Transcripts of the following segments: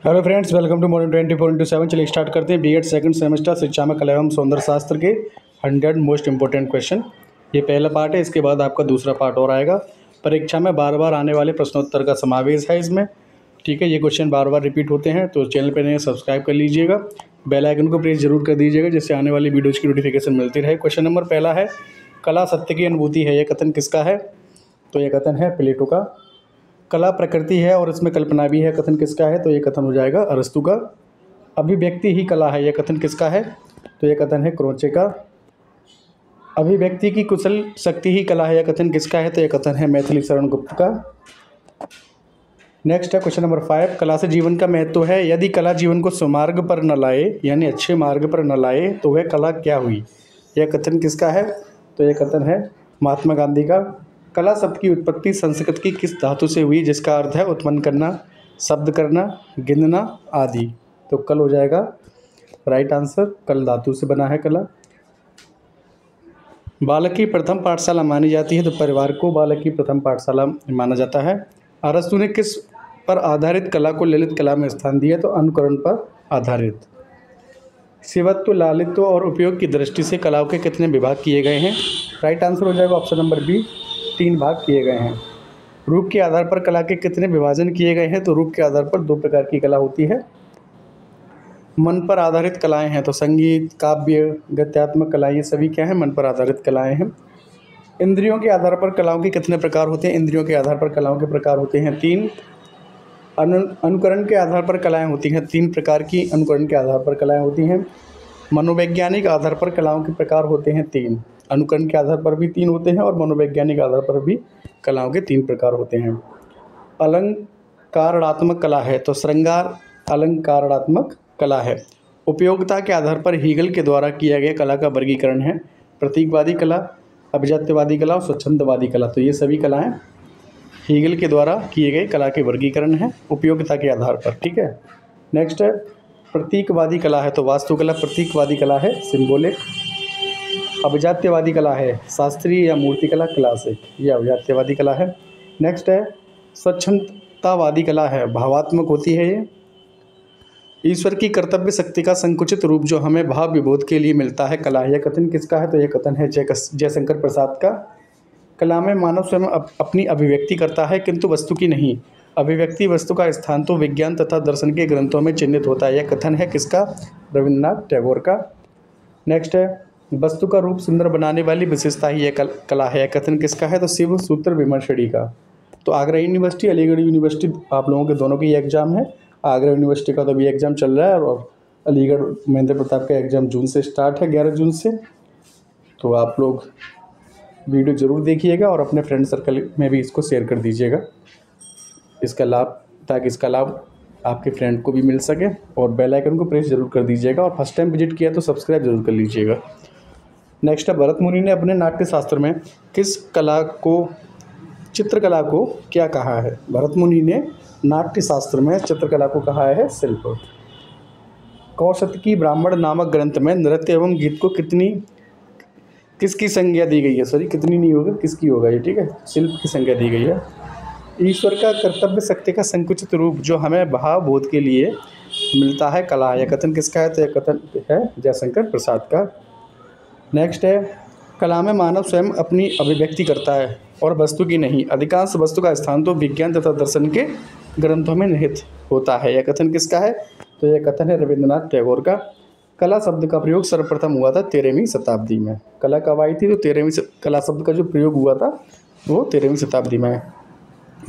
Hello friends, welcome to morning 24/7। चलिए start करते हैं बीएड सेकंड सेमेस्टर शिक्षा में कला एवं सौंदर्य शास्त्र के 100 मोस्ट इंपॉर्टेंट क्वेश्चन। ये पहला पार्ट है, इसके बाद आपका दूसरा पार्ट और आएगा। परीक्षा में बार बार आने वाले प्रश्नोत्तर का समावेश है इसमें। ठीक है, ये क्वेश्चन बार बार रिपीट होते हैं, तो चैनल पर नए सब्सक्राइब कर लीजिएगा, बेल आइकन को प्रेस जरूर कर दीजिएगा, जिससे आने वाली वीडियोज़ की नोटिफिकेशन मिलती रहे। क्वेश्चन नंबर पहला है, कला सत्य की अनुभूति है, यह कथन किसका है? तो यह कथन है प्लेटो का। कला प्रकृति है और इसमें कल्पना भी है, कथन किसका है? तो ये कथन हो जाएगा अरस्तु का। अभिव्यक्ति ही कला है, यह कथन किसका है? तो यह कथन है क्रोचे का। अभिव्यक्ति की कुशल शक्ति ही कला है, यह कथन किसका है? तो यह कथन है मैथिली शरण गुप्त का। नेक्स्ट है क्वेश्चन नंबर 5, कला से जीवन का महत्व है, यदि कला जीवन को सुमार्ग पर न लाए यानी अच्छे मार्ग पर न लाए तो वह कला क्या हुई? यह कथन किसका है? तो यह कथन है महात्मा गांधी का। कला शब्द की उत्पत्ति संस्कृत की किस धातु से हुई, जिसका अर्थ है उत्पन्न करना, शब्द करना, गिनना आदि? तो कल हो जाएगा राइट आंसर, कल धातु से बना है कला। बालक की प्रथम पाठशाला मानी जाती है, तो परिवार को बालक की प्रथम पाठशाला माना जाता है। अरस्तु ने किस पर आधारित कला को ललित कला में स्थान दिया? तो अनुकरण पर आधारित। शिवत्व, लालित्व और उपयोग की दृष्टि से कलाओं के कितने विभाग किए गए हैं? राइट आंसर हो जाएगा ऑप्शन नंबर बी, 3 भाग किए गए हैं। रूप के आधार पर कला के कितने विभाजन किए गए हैं? तो रूप के आधार पर 2 प्रकार की कला होती है। मन पर आधारित कलाएं हैं, तो संगीत, काव्य, गद्यात्मक कलाएं, ये सभी क्या हैं? मन पर आधारित कलाएं हैं। इंद्रियों के आधार पर कलाओं के कितने प्रकार होते हैं? इंद्रियों के आधार पर कलाओं के प्रकार होते हैं 3। अनुकरण के आधार पर कलाएं होती हैं, 3 प्रकार की अनुकरण के आधार पर कलाएं होती हैं। मनोवैज्ञानिक आधार पर कलाओं के प्रकार होते हैं 3। अनुकरण के आधार पर भी 3 होते हैं और मनोवैज्ञानिक आधार पर भी कलाओं के 3 प्रकार होते हैं। अलंकारणात्मक कला है, तो श्रृंगार अलंकारणात्मक कला है। उपयोगिता के आधार पर हीगल के द्वारा किया गया कला का वर्गीकरण है प्रतीकवादी कला, अभिजात्यवादी कला और स्वच्छंदवादी कला। तो ये सभी कलाएं हीगल के द्वारा किए गए कला के वर्गीकरण है उपयोगिता के आधार पर। ठीक है, नेक्स्ट है प्रतीकवादी कला है, तो वास्तुकला प्रतीकवादी कला है, सिंबॉलिक। अभिजात्यवादी कला है, शास्त्रीय या मूर्तिकला, क्लासिक, ये अभिजात्यवादी कला है। नेक्स्ट है स्वच्छंदतावादी कला है, भावात्मक होती है ये। ईश्वर की कर्तव्य शक्ति का संकुचित रूप जो हमें भाव विबोध के लिए मिलता है, कला, यह कथन किसका है? तो यह कथन है जयशंकर प्रसाद का। कला में मानव स्वयं अपनी अभिव्यक्ति करता है, किंतु वस्तु की नहीं। अभिव्यक्ति वस्तु का स्थान तो विज्ञान तथा दर्शन के ग्रंथों में चिन्हित होता है, यह कथन है किसका? रविन्द्रनाथ टैगोर का। नेक्स्ट है वस्तु का रूप सुंदर बनाने वाली विशेषता ही यह कला है, यह कथन किसका है? तो शिव सूत्र विमर्शड़ी का। तो आगरा यूनिवर्सिटी, अलीगढ़ यूनिवर्सिटी, आप लोगों के दोनों की एग्जाम है। आगरा यूनिवर्सिटी का तो अभी एग्जाम चल रहा है और अलीगढ़ महेंद्र प्रताप का एग्जाम जून से स्टार्ट है, 11 जून से। तो आप लोग वीडियो ज़रूर देखिएगा और अपने फ्रेंड सर्कल में भी इसको शेयर कर दीजिएगा, इसका लाभ, ताकि इसका लाभ आपके फ्रेंड को भी मिल सके। और बेल आइकन को प्रेस जरूर कर दीजिएगा और फर्स्ट टाइम विजिट किया तो सब्सक्राइब जरूर कर लीजिएगा। नेक्स्ट है भरत मुनि ने अपने नाट्य शास्त्र में किस कला को, चित्रकला को क्या कहा है? भरत मुनि ने नाट्य शास्त्र में चित्रकला को कहा है शिल्प। कौशतकी ब्राह्मण नामक ग्रंथ में नृत्य एवं गीत को किसकी संज्ञा दी गई है? सॉरी, कितनी नहीं होगा, किसकी होगा ये? ठीक है, शिल्प की संज्ञा दी गई है। ईश्वर का कर्तव्य शक्ति का संकुचित रूप जो हमें भाव बोध के लिए मिलता है, कला, यह कथन किसका है? तो यह कथन है जयशंकर प्रसाद का। नेक्स्ट है कला में मानव स्वयं अपनी अभिव्यक्ति करता है और वस्तु की नहीं। अधिकांश वस्तु का स्थान तो विज्ञान तथा दर्शन के ग्रंथों में निहित होता है, यह कथन किसका है? तो यह कथन है रविन्द्रनाथ टैगोर का। कला शब्द का प्रयोग सर्वप्रथम हुआ था 13वीं शताब्दी में। कला कब आई थी? तो 13वीं, कला शब्द का जो प्रयोग हुआ था वो 13वीं शताब्दी में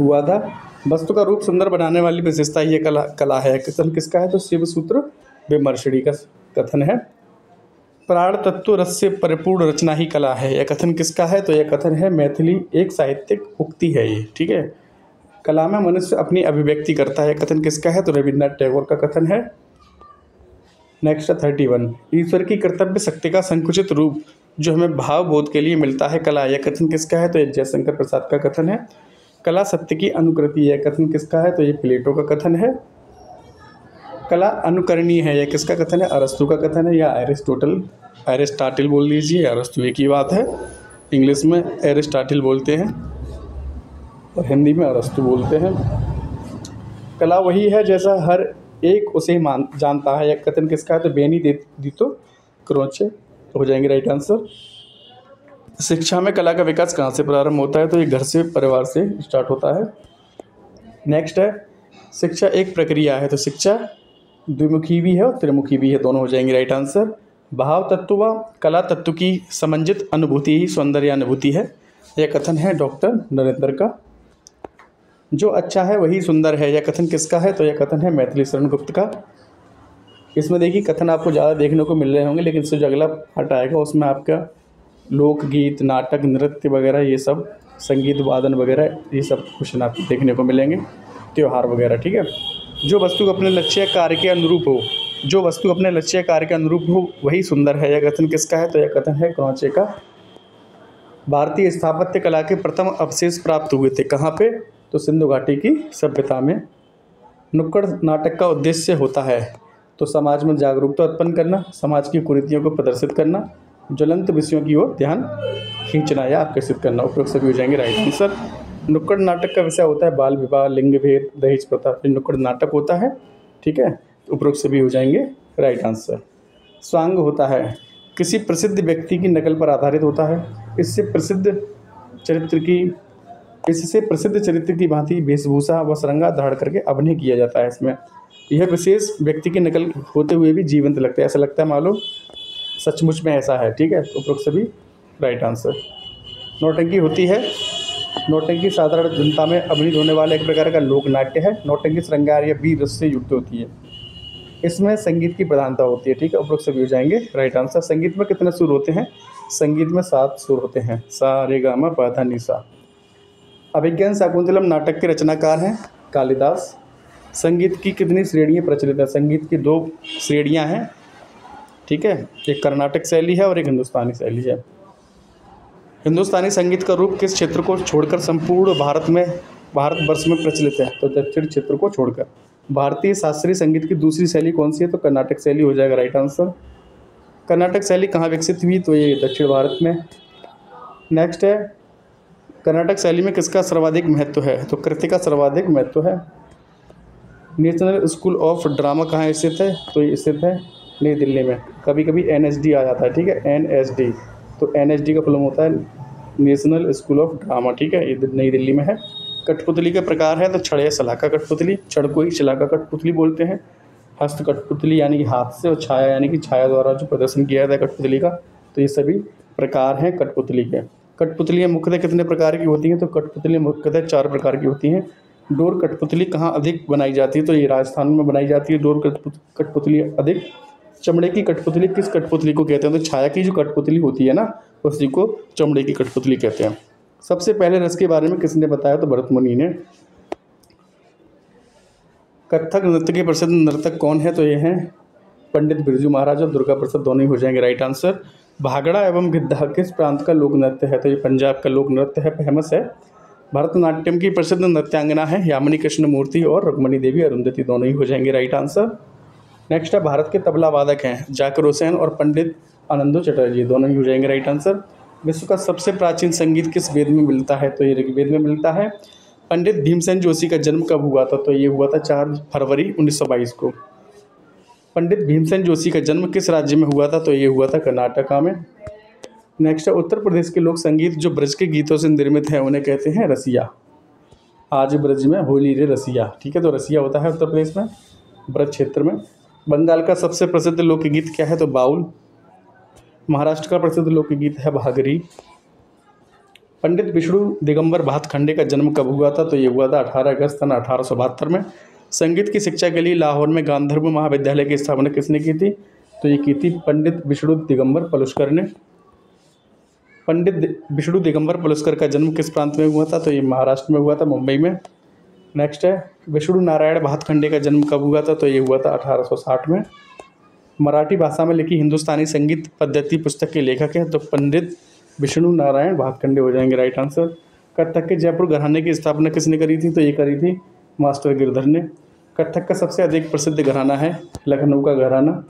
हुआ था। वस्तु का रूप सुंदर बनाने वाली विशेषता ये कला है, कथन किसका है? तो शिव सूत्र विमर्शड़ी का कथन है। प्राण तत्व रस से परिपूर्ण रचना ही कला है, यह कथन किसका है? तो यह कथन है मैथिली, एक साहित्यिक उक्ति है ये। ठीक है, कला में मनुष्य अपनी अभिव्यक्ति करता है, कथन किसका है? तो रविन्द्रनाथ टैगोर का कथन है। नेक्स्ट है 31, ईश्वर की कर्तव्य शक्ति का संकुचित रूप जो हमें भाव बोध के लिए मिलता है, कला, यह कथन किसका है? तो यह जयशंकर प्रसाद का कथन है। कला सत्य की अनुकृति, यह कथन किसका है? तो ये प्लेटो का कथन है। कला अनुकरणीय है, यह किसका कथन है? अरस्तु का कथन है, या एरिस्टोटल बोल लीजिए, अरस्तु एक ही बात है। इंग्लिश में एरिस्टोटल बोलते हैं और हिंदी में अरस्तु बोलते हैं। कला वही है जैसा हर एक उसे मान जानता है, यह कथन किसका है? तो बेनी दीतो क्रोचे हो जाएंगे राइट आंसर। शिक्षा में कला का विकास कहाँ से प्रारंभ होता है? तो ये घर से, परिवार से स्टार्ट होता है। नेक्स्ट है, शिक्षा एक प्रक्रिया है, तो शिक्षा द्विमुखी भी है और त्रिमुखी भी है, दोनों हो जाएंगे राइट आंसर। भाव तत्व व कला तत्व की समन्वित अनुभूति ही सौंदर्य अनुभूति है, यह कथन है डॉक्टर नरेंद्र का। जो अच्छा है वही सुंदर है, यह कथन किसका है? तो यह कथन है मैथिली शरण गुप्त का। इसमें देखिए कथन आपको ज़्यादा देखने को मिल रहे होंगे, लेकिन इससे जो अगला पार्ट आएगा उसमें आपका लोकगीत, नाटक, नृत्य वगैरह, ये सब संगीत वादन वगैरह, ये सब क्वेश्चन आपको देखने को मिलेंगे, त्योहार वगैरह, ठीक है। जो वस्तु अपने लक्ष्य कार्य के अनुरूप हो, जो वस्तु अपने लक्ष्य कार्य के अनुरूप हो वही सुंदर है, यह कथन किसका है? तो यह कथन है क्रौचे का। भारतीय स्थापत्य कला के प्रथम अवशेष प्राप्त हुए थे कहाँ पे? तो सिंधु घाटी की सभ्यता में। नुक्कड़ नाटक का उद्देश्य होता है तो समाज में जागरूकता उत्पन्न करना, समाज की कुरीतियों को प्रदर्शित करना, ज्वलंत विषयों की ओर ध्यान खींचना या आकर्षित करना, उपरोक्त सभी हो जाएंगे राइट आंसर। नुक्कड़ नाटक का विषय होता है बाल विवाह, लिंग भेद, दहेज प्रथा, नुक्कड़ नाटक होता है, ठीक है, उपरोक्त सभी हो जाएंगे राइट आंसर। स्वांग होता है किसी प्रसिद्ध व्यक्ति की नकल पर आधारित होता है, इससे प्रसिद्ध चरित्र की भांति वेशभूषा व श्रृंगार धारण करके अभिनय किया जाता है। इसमें यह विशेष व्यक्ति की नकल होते हुए भी जीवंत लगता है, ऐसा लगता है मालूम सचमुच में ऐसा है, ठीक है, तो उपरोक्त सभी राइट आंसर। नौटंकी होती है, नौटंकी साधारण जनता में अभिनीत होने वाला एक प्रकार का लोक नाट्य है। नौटंकी श्रृंगार या वीर रस से युक्त होती है, इसमें संगीत की प्रधानता होती है, ठीक है, उपरोक्त सभी हो जाएंगे राइट आंसर। संगीत में कितने सुर होते हैं? संगीत में 7 सुर होते हैं, सा रे गा मा पा धा नि सा। अभिज्ञान शाकुंतलम नाटक के रचनाकार हैं कालिदास। संगीत की कितनी श्रेणियाँ प्रचलित है? संगीत की 2 श्रेणियाँ हैं, ठीक है, एक कर्नाटक शैली है और एक हिंदुस्तानी शैली है। हिंदुस्तानी संगीत का रूप किस क्षेत्र को छोड़कर संपूर्ण भारतवर्ष में प्रचलित है? तो दक्षिण क्षेत्र को छोड़कर। भारतीय शास्त्रीय संगीत की दूसरी शैली कौन सी है? तो कर्नाटक शैली हो जाएगा राइट आंसर। कर्नाटक शैली कहाँ विकसित हुई? तो ये दक्षिण भारत में। नेक्स्ट है, कर्नाटक शैली में किसका सर्वाधिक महत्व है? तो कृति का सर्वाधिक महत्व है। नेशनल स्कूल ऑफ ड्रामा कहाँ स्थित है? तो ये स्थित है नई दिल्ली में। कभी कभी NSD आ जाता है, ठीक है, NSD, तो NSD का फुल होता है नेशनल स्कूल ऑफ ड्रामा, ठीक है, ये नई दिल्ली में है। कठपुतली के प्रकार है तो छड़ या शलाका कठपुतली, छड़ को ही शलाका कठपुतली बोलते हैं। हस्त कठपुतली यानी कि हाथ से, और छाया यानी कि छाया द्वारा जो प्रदर्शन किया जाता है कठपुतली का, तो ये सभी प्रकार हैं कठपुतली के। कठपुतलियाँ मुख्यतः कितने प्रकार की होती हैं? तो कठपुतलियाँ मुख्यतः 4 प्रकार की होती हैं। डोर कठपुतली कहाँ अधिक बनाई जाती है? तो ये राजस्थान में बनाई जाती है डोर कठपुतली अधिक। चमड़े की कठपुतली किस कठपुतली को कहते हैं? तो छाया की जो कठपुतली होती है ना, उसी को चमड़े की कठपुतली कहते हैं। सबसे पहले रस के बारे में किसने बताया? तो भरत मुनि ने। कथक नृत्य के प्रसिद्ध नर्तक कौन है? तो ये हैं पंडित बिरजू महाराज और दुर्गा प्रसाद, दोनों ही हो जाएंगे राइट आंसर। भागड़ा एवं गिद्धा किस प्रांत का लोक नृत्य है? तो ये पंजाब का लोक नृत्य है, फेमस है। भरतनाट्यम की प्रसिद्ध नृत्यांगना है यामिनी कृष्णमूर्ति और रुक्मणी देवी अरुंधति, दोनों ही हो जाएंगे राइट आंसर। नेक्स्ट है, भारत के तबला वादक हैं जाकिर हुसैन और पंडित आनंदो चटर्जी, दोनों ही हो जाएंगे राइट आंसर। विश्व का सबसे प्राचीन संगीत किस वेद में मिलता है? तो ये ऋग्वेद में मिलता है। पंडित भीमसेन जोशी का जन्म कब हुआ था? तो ये हुआ था 4 फरवरी 1922 को। पंडित भीमसेन जोशी का जन्म किस राज्य में हुआ था? तो ये हुआ था कर्नाटका में। नेक्स्ट है, उत्तर प्रदेश के लोक संगीत जो ब्रज के गीतों से निर्मित है उन्हें कहते हैं रसिया। आज ब्रज में होली रे रसिया, ठीक है, तो रसिया होता है उत्तर प्रदेश में, ब्रज क्षेत्र में। बंगाल का सबसे प्रसिद्ध लोकगीत क्या है? तो बाउल। महाराष्ट्र का प्रसिद्ध लोकगीत है भागरी। पंडित विष्णु दिगंबर भातखंडे का जन्म कब हुआ था? तो ये हुआ था 18 अगस्त सन 1872 में। संगीत की शिक्षा के लिए लाहौर में गांधर्व महाविद्यालय की स्थापना किसने की थी? तो ये की थी पंडित विष्णु दिगंबर पलुस्कर ने। पंडित विष्णु दिगंबर पलुस्कर का जन्म किस प्रांत में हुआ था? तो ये महाराष्ट्र में हुआ था, मुंबई में। नेक्स्ट है, विष्णु नारायण भातखंडे का जन्म कब हुआ था? तो ये हुआ था 1860 में। मराठी भाषा में लिखी हिंदुस्तानी संगीत पद्धति पुस्तक के लेखक हैं तो पंडित विष्णु नारायण भातखंडे हो जाएंगे राइट आंसर। कथक के जयपुर घराने की स्थापना किसने करी थी? तो ये करी थी मास्टर गिरधर ने। कथक का सबसे अधिक प्रसिद्ध घराना है लखनऊ का घराना।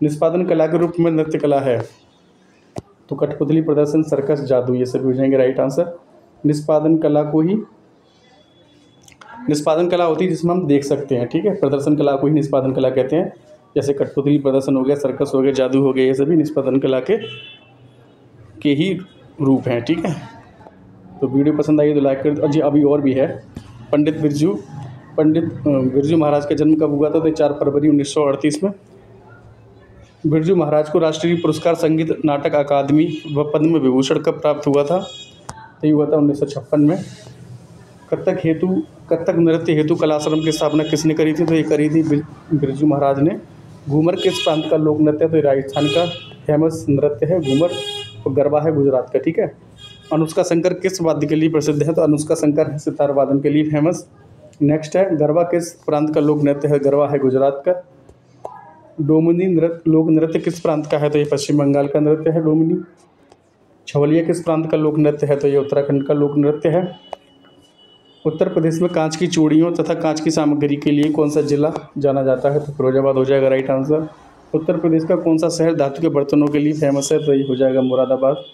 निष्पादन कला के रूप में नृत्य कला है तो कठपुतली, प्रदर्शन, सर्कस, जादू, ये सभी हो जाएंगे राइट आंसर। निष्पादन कला को ही निष्पादन कला होती है जिसमें हम देख सकते हैं, ठीक है। प्रदर्शन कला को ही निष्पादन कला कहते हैं। जैसे कठपुतली प्रदर्शन हो गया, सर्कस हो गया, जादू हो गया, ये सभी निष्पादन कला के ही रूप हैं, ठीक है। तो वीडियो पसंद आई तो लाइक कर दो। जी अभी और भी है। पंडित बिरजू महाराज का जन्म कब हुआ था? तो 4 फरवरी 1938 में। बिरजू महाराज को राष्ट्रीय पुरस्कार संगीत नाटक अकादमी व पद्म विभूषण कब प्राप्त हुआ था? तो ये हुआ था 1956 में। कथक नृत्य हेतु कलाश्रम की स्थापना किसने करी थी? तो ये करी थी बिरजू महाराज ने। घूमर किस प्रांत का लोक नृत्य है? तो राजस्थान का फेमस नृत्य है घूमर। और गरबा है गुजरात का, ठीक है। अनुष्का शंकर किस वाद्य के लिए प्रसिद्ध है? तो अनुष्का शंकर सितार वादन के लिए फेमस। नेक्स्ट है गरबा किस प्रांत का लोक नृत्य है? गरबा है गुजरात का। डोमनी लोक नृत्य किस प्रांत का है? तो ये पश्चिम बंगाल का नृत्य है डोमनी। छवलिया किस प्रांत का लोक नृत्य है? तो ये उत्तराखंड का लोक नृत्य है। उत्तर प्रदेश में कांच की चूड़ियों तथा कांच की सामग्री के लिए कौन सा जिला जाना जाता है? तो फिरोजाबाद हो जाएगा राइट आंसर। उत्तर प्रदेश का कौन सा शहर धातु के बर्तनों के लिए फेमस है? तो ये हो जाएगा मुरादाबाद।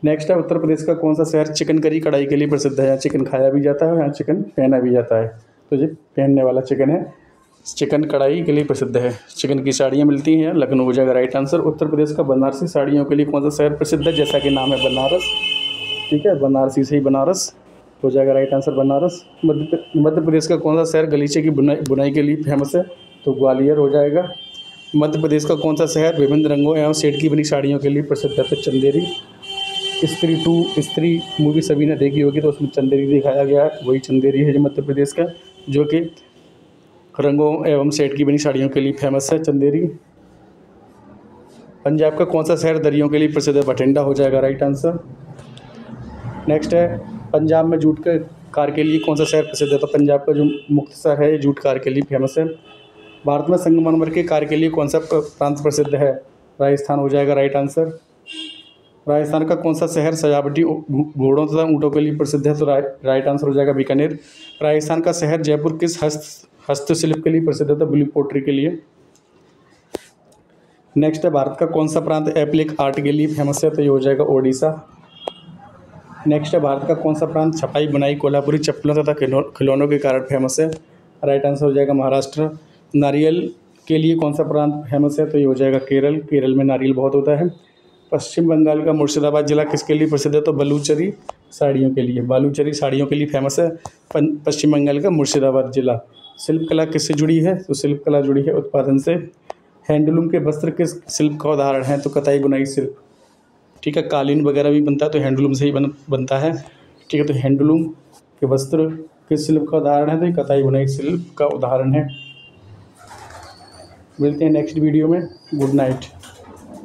नेक्स्ट है उत्तर प्रदेश का कौन सा शहर चिकन करी कढ़ाई के लिए प्रसिद्ध है? यहाँ चिकन खाया भी जाता है, यहाँ चिकन पहना भी जाता है। तो ये पहनने वाला चिकन है, चिकन कढ़ाई के लिए प्रसिद्ध है। चिकन की साड़ियाँ मिलती हैं, लखनऊ हो जाएगा राइट आंसर। उत्तर प्रदेश का बनारसी साड़ियों के लिए कौन सा शहर प्रसिद्ध है? जैसा कि नाम है बनारस, ठीक है। बनारसी से ही बनारस हो जाएगा राइट आंसर बनारस। मध्य प्रदेश का कौन सा शहर गलीचे की बुनाई के लिए फेमस है? तो ग्वालियर हो जाएगा। मध्य प्रदेश का कौन सा शहर विभिन्न रंगों एवं शेड की बनी साड़ियों के लिए प्रसिद्ध है? तो चंदेरी। स्त्री मूवी सभी ने देखी होगी, तो उसमें चंदेरी दिखाया गया है, वही चंदेरी है जो मध्य प्रदेश का, जो कि रंगों एवं सेट की बनी साड़ियों के लिए फेमस है चंदेरी। पंजाब का कौन सा शहर दरियों के लिए प्रसिद्ध है? बठिंडा हो जाएगा राइट आंसर। नेक्स्ट है पंजाब में जूट के कार के लिए कौन सा शहर प्रसिद्ध है? तो पंजाब का जो मुक्तसर है जूट कार के लिए फेमस है। भारत में संगमरमर के कार के लिए कौन सा प्रांत प्रसिद्ध है? राजस्थान हो जाएगा राइट आंसर। राजस्थान का कौन सा शहर सजावटी घोड़ों तथा ऊँटों के लिए प्रसिद्ध है? तो राइट आंसर हो जाएगा बीकानेर। राजस्थान का शहर जयपुर किस हस्तशिल्प के लिए प्रसिद्ध है? तो ब्लू पोट्री के लिए। नेक्स्ट है भारत का कौन सा प्रांत एप्लिक आर्ट के लिए फेमस है? तो ये हो जाएगा ओडिशा। नेक्स्ट है भारत का कौन सा प्रांत छपाई बुनाई कोल्हापुरी चप्पलों तथा खिलौनों के कारण फेमस है? राइट आंसर हो जाएगा महाराष्ट्र। नारियल के लिए कौन सा प्रांत फेमस है? तो ये हो जाएगा केरल। केरल में नारियल बहुत होता है। पश्चिम बंगाल का मुर्शिदाबाद जिला किसके लिए प्रसिद्ध है? तो बलूचरी साड़ियों के लिए। बालूचरी साड़ियों के लिए फेमस है पश्चिम बंगाल का मुर्शिदाबाद जिला। शिल्प कला किससे जुड़ी है? तो शिल्प कला जुड़ी है उत्पादन से। हैंडलूम के वस्त्र किस शिल्प का उदाहरण है? तो कताई बुनाई शिल्प, ठीक है। कालीन वगैरह भी बनता है तो हैंडलूम से ही बनता है, ठीक है। तो हैंडलूम के वस्त्र किस शिल्प का उदाहरण है? तो ये कताई बुनाई शिल्प का उदाहरण है। मिलते हैं नेक्स्ट वीडियो में। Good night.